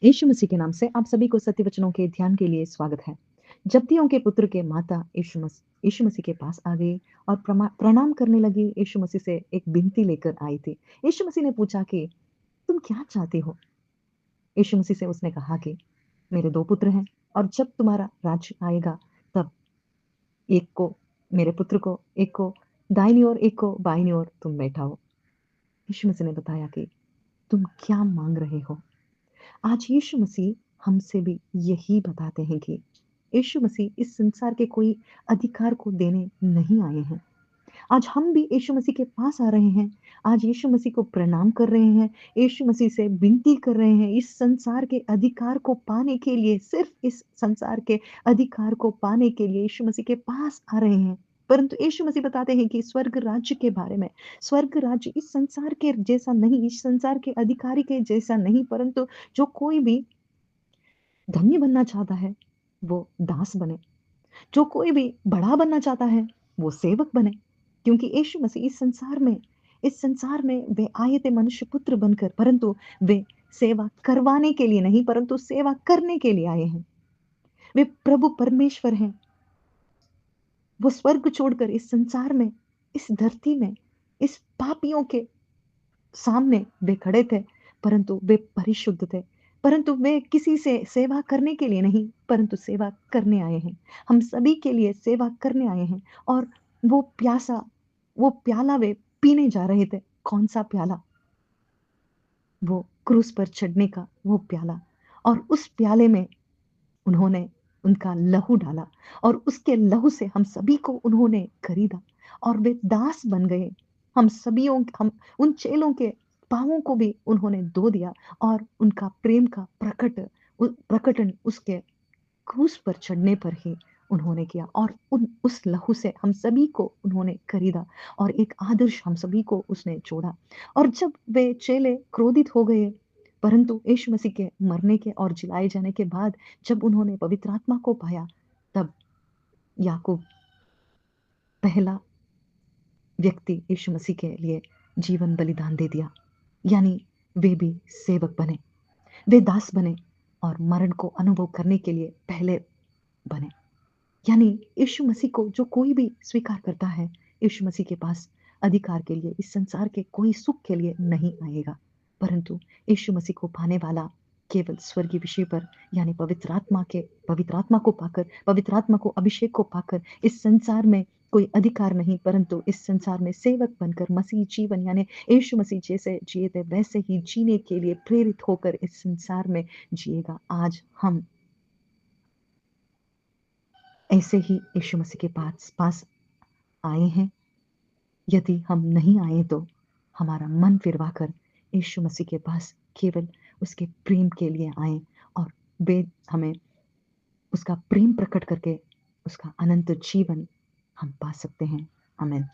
यीशु मसीह के नाम से आप सभी को सत्य वचनों के ध्यान के लिए स्वागत है। जब्दियों के पुत्र के माता यीशु मसीह के पास आ गई और प्रणाम करने लगी। यीशु मसीह से एक विनती लेकर आई थी। यीशु मसीह ने पूछा कि तुम क्या चाहती हो? यीशु मसीह से उसने कहा कि मेरे 2 पुत्र हैं और जब तुम्हारा राज्य आएगा तब एक को मेरे पुत्र को एक को दाहिनी ओर, एक को बाईं ओर तुम बैठाओ। यीशु मसीह ने बताया कि तुम क्या माँग रहे हो? आज यीशु मसीह हमसे भी यही बताते हैं कि यीशु मसीह इस संसार के कोई अधिकार को देने नहीं आए हैं। आज हम भी यीशु मसीह के पास आ रहे हैं। आज यीशु मसीह को प्रणाम कर रहे हैं। यीशु मसीह से विनती कर रहे हैं। इस संसार के अधिकार को पाने के लिए, सिर्फ़ इस संसार के अधिकार को पाने के लिए यीशु मसीह के पास आ रहे हैं। परंतु यीशु मसीह बताते हैं कि स्वर्ग राज्य के बारे में, स्वर्ग राज्य इस संसार के जैसा नहीं, इस संसार के अधिकारी के जैसा नहीं, परंतु जो कोई भी धन्य बनना चाहता है, वो दास बने। जो कोई भी बड़ा बनना चाहता है, वो सेवक बने। क्योंकि यीशु मसीह इस संसार में वे आए थे मनुष्य पुत्र बनकर, परंतु वे सेवा करवाने के लिए नहीं, परंतु सेवा करने के लिए आए हैं। वे प्रभु परमेश्वर हैं। वो स्वर्ग छोड़कर इस संसार में, इस धरती में, इस पापियों के सामने वे खड़े थे, परंतु वे परिशुद्ध थे। परंतु वे किसी से सेवा करने के लिए नहीं, परंतु सेवा करने आए हैं। हम सभी के लिए सेवा करने आए हैं और वो प्यासा वो प्याला वे पीने जा रहे थे। कौन-सा प्याला? वो क्रूस पर चढ़ने का वो प्याला। और उस प्याले में उन्होंने उनका लहू डाला और उसके लहू से हम सभी को उन्होंने खरीदा और वे दास बन गए। हम उन चेलों के पाँवों को भी उन्होंने धो दिया और उनका प्रेम का प्रकटन उसके क्रूस पर चढ़ने पर ही उन्होंने किया और उन उस लहू से हम सभी को उन्होंने खरीदा और एक आदर्श हम सभी को उसने जोड़ा। और जब वे चेले क्रोधित हो गए, परंतु यीशु मसीह के मरने के और जिलाए जाने के बाद जब उन्होंने पवित्र आत्मा को पाया, तब याकूब पहला व्यक्ति यीशु मसीह के लिए जीवन बलिदान दे दिया। यानी वे भी सेवक बने, वे दास बने और मरण को अनुभव करने के लिए पहले बने। यानी यीशु मसीह को जो कोई भी स्वीकार करता है, यीशु मसीह के पास अधिकार के लिए, इस संसार के कोई सुख के लिए नहीं आएगा, परंतु यीशु मसीह को पाने वाला केवल स्वर्गीय विषय पर यानी पवित्र आत्मा को पाकर, पवित्र आत्मा को अभिषेक को पाकर इस संसार में कोई अधिकार नहीं, परंतु इस संसार में सेवक बनकर मसीह जीवन यानी यीशु मसीह जैसे जिए थे वैसे ही जीने के लिए प्रेरित होकर इस संसार में जिएगा। आज हम ऐसे ही यीशु मसीह के पास पास आए हैं। यदि हम नहीं आए तो हमारा मन फिरवा कर यीशु मसीह के पास केवल उसके प्रेम के लिए आएँ और वे हमें उसका प्रेम प्रकट करके उसका अनंत जीवन हम पा सकते हैं। आमीन।